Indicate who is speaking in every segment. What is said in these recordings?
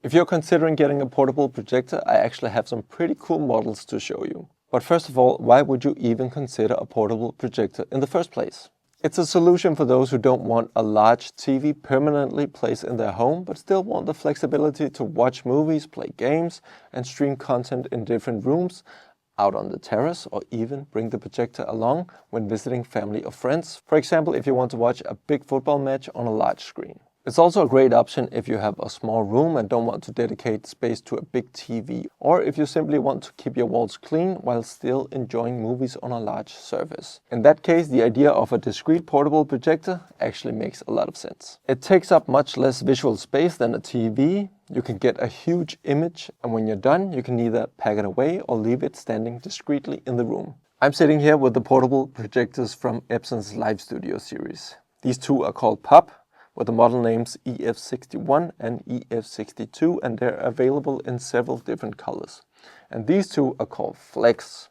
Speaker 1: If you're considering getting a portable projector, I actually have some pretty cool models to show you. But first of all, why would you even consider a portable projector in the first place? It's a solution for those who don't want a large TV permanently placed in their home, but still want the flexibility to watch movies, play games, and stream content in different rooms, out on the terrace, or even bring the projector along when visiting family or friends. For example, if you want to watch a big football match on a large screen. It's also a great option if you have a small room and don't want to dedicate space to a big TV, or if you simply want to keep your walls clean while still enjoying movies on a large surface. In that case, the idea of a discrete portable projector actually makes a lot of sense. It takes up much less visual space than a TV. You can get a huge image, and when you're done, you can either pack it away or leave it standing discreetly in the room. I'm sitting here with the portable projectors from Epsons Lifestudio series. These two are called Pop, with the model names EF61 and EF62, and they're available in several different colors. And these two are called Flex,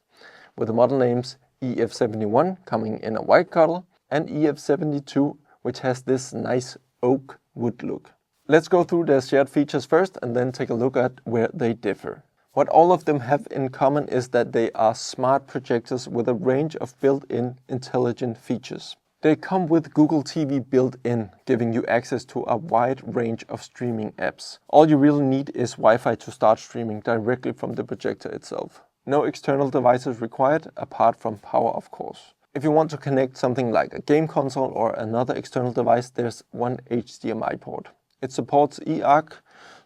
Speaker 1: with the model names EF71 coming in a white color and EF72, which has this nice oak wood look. Let's go through their shared features first and then take a look at where they differ. What all of them have in common is that they are smart projectors with a range of built-in intelligent features. They come with Google TV built in, giving you access to a wide range of streaming apps. All you really need is Wi-Fi to start streaming directly from the projector itself. No external devices required, apart from power, of course. If you want to connect something like a game console or another external device, there's one HDMI port. It supports eARC,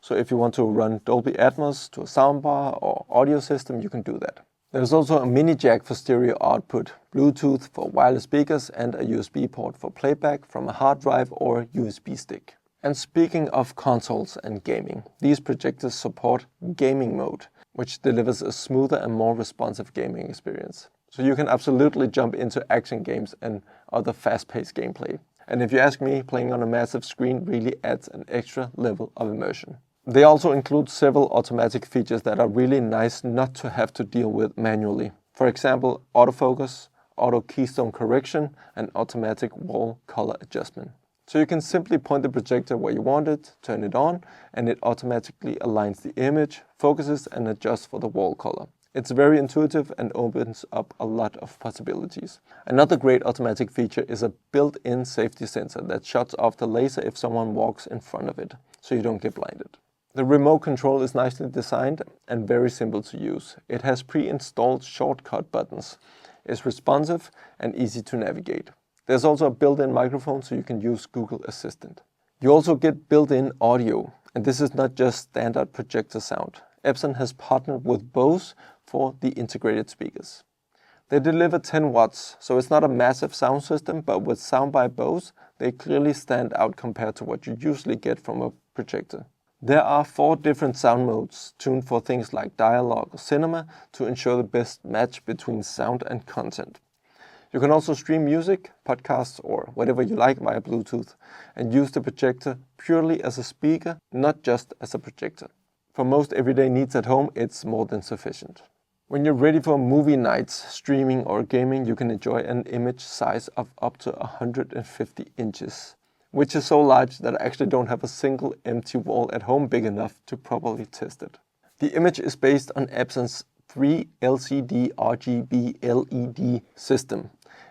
Speaker 1: so if you want to run Dolby Atmos to a soundbar or audio system, you can do that. There's also a mini jack for stereo output, Bluetooth for wireless speakers, and a USB port for playback from a hard drive or USB stick. And speaking of consoles and gaming, these projectors support gaming mode, which delivers a smoother and more responsive gaming experience. So you can absolutely jump into action games and other fast-paced gameplay. And if you ask me, playing on a massive screen really adds an extra level of immersion. They also include several automatic features that are really nice not to have to deal with manually. For example, autofocus, auto keystone correction, and automatic wall color adjustment. So you can simply point the projector where you want it, turn it on, and it automatically aligns the image, focuses, and adjusts for the wall color. It's very intuitive and opens up a lot of possibilities. Another great automatic feature is a built-in safety sensor that shuts off the laser if someone walks in front of it, so you don't get blinded. The remote control is nicely designed and very simple to use. It has pre-installed shortcut buttons, is responsive and easy to navigate. There's also a built-in microphone so you can use Google Assistant. You also get built-in audio, and this is not just standard projector sound. Epson has partnered with Bose for the integrated speakers. They deliver 10 watts, so it's not a massive sound system, but with sound by Bose, they clearly stand out compared to what you usually get from a projector. There are 4 different sound modes tuned for things like dialogue or cinema to ensure the best match between sound and content. You can also stream music, podcasts, or whatever you like via Bluetooth and use the projector purely as a speaker, not just as a projector. For most everyday needs at home, it's more than sufficient. When you're ready for movie nights, streaming or gaming, you can enjoy an image size of up to 150 inches. Which is so large that I actually don't have a single empty wall at home big enough to properly test it. The image is based on Epson's 3 LCD RGB LED system,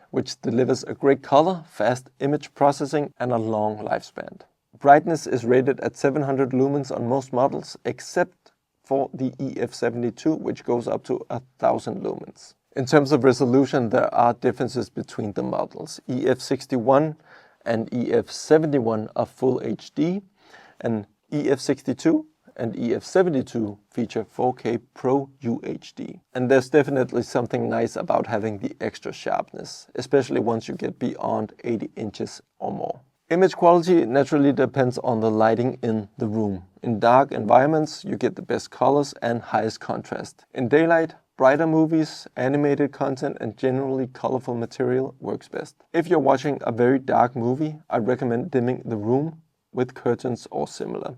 Speaker 1: which delivers a great color, fast image processing, and a long lifespan. Brightness is rated at 700 lumens on most models, except for the EF72, which goes up to 1000 lumens. In terms of resolution, there are differences between the models. EF61 and EF71 are full HD, and EF62 and EF72 feature 4K Pro UHD. And there's definitely something nice about having the extra sharpness, especially once you get beyond 80 inches or more. Image quality naturally depends on the lighting in the room. In dark environments, you get the best colors and highest contrast. In daylight, brighter movies, animated content, and generally colorful material works best. If you're watching a very dark movie, I recommend dimming the room with curtains or similar.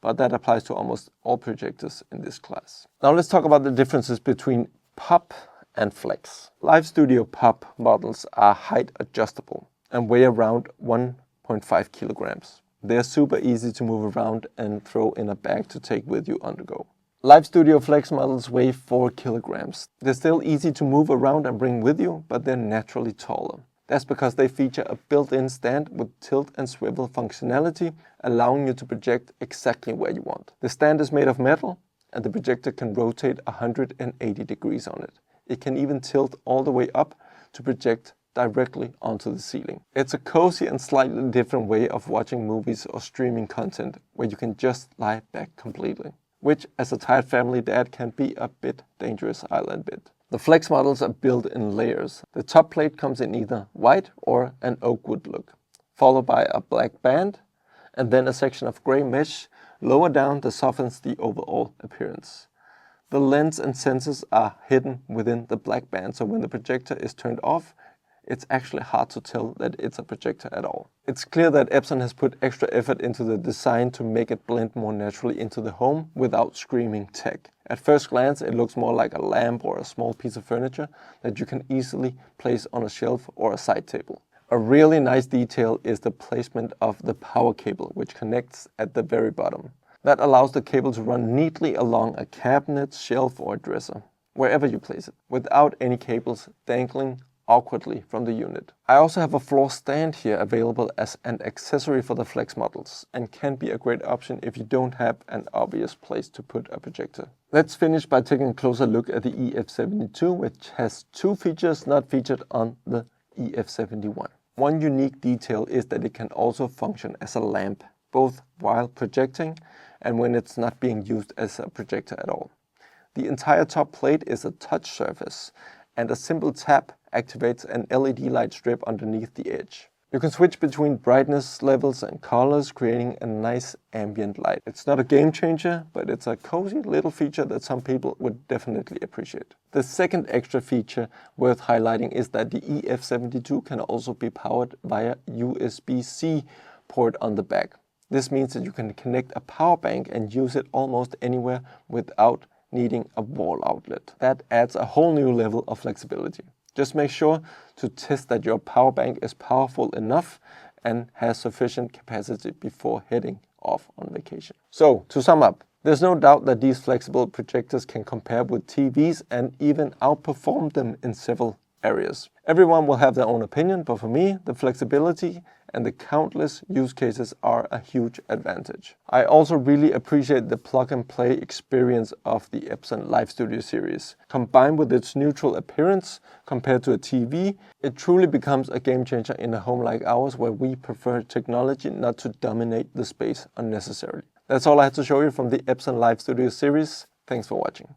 Speaker 1: But that applies to almost all projectors in this class. Now let's talk about the differences between Pop and Flex. Lifestudio Pop models are height adjustable and weigh around 1.5 kilograms. They're super easy to move around and throw in a bag to take with you on the go. Lifestudio Flex models weigh 4 kilograms. They're still easy to move around and bring with you, but they're naturally taller. That's because they feature a built-in stand with tilt and swivel functionality, allowing you to project exactly where you want. The stand is made of metal, and the projector can rotate 180 degrees on it. It can even tilt all the way up to project directly onto the ceiling. It's a cozy and slightly different way of watching movies or streaming content, where you can just lie back completely, which as a tired family dad can be a bit dangerous, I'll admit. The Flex models are built in layers. The top plate comes in either white or an oak wood look, followed by a black band, and then a section of gray mesh lower down that softens the overall appearance. The lens and sensors are hidden within the black band, so when the projector is turned off, it's actually hard to tell that it's a projector at all. It's clear that Epson has put extra effort into the design to make it blend more naturally into the home without screaming tech. At first glance, it looks more like a lamp or a small piece of furniture that you can easily place on a shelf or a side table. A really nice detail is the placement of the power cable, which connects at the very bottom. That allows the cable to run neatly along a cabinet, shelf or dresser, wherever you place it, without any cables dangling awkwardly from the unit. I also have a floor stand here available as an accessory for the Flex models, and can be a great option if you don't have an obvious place to put a projector. Let's finish by taking a closer look at the EF72, which has 2 features not featured on the EF71. One unique detail is that it can also function as a lamp, both while projecting and when it's not being used as a projector at all. The entire top plate is a touch surface, and a simple tap activates an LED light strip underneath the edge. You can switch between brightness levels and colors, creating a nice ambient light. It's not a game changer, but it's a cozy little feature that some people would definitely appreciate. The second extra feature worth highlighting is that the EF72 can also be powered via USB-C port on the back. This means that you can connect a power bank and use it almost anywhere without needing a wall outlet. That adds a whole new level of flexibility. Just make sure to test that your power bank is powerful enough and has sufficient capacity before heading off on vacation. So, to sum up, there's no doubt that these flexible projectors can compare with TVs and even outperform them in several areas. Everyone will have their own opinion, but for me, the flexibility and the countless use cases are a huge advantage. I also really appreciate the plug-and-play experience of the Epson Lifestudio series. Combined with its neutral appearance compared to a TV, it truly becomes a game changer in a home like ours, where we prefer technology not to dominate the space unnecessarily. That's all I had to show you from the Epson Lifestudio series. Thanks for watching.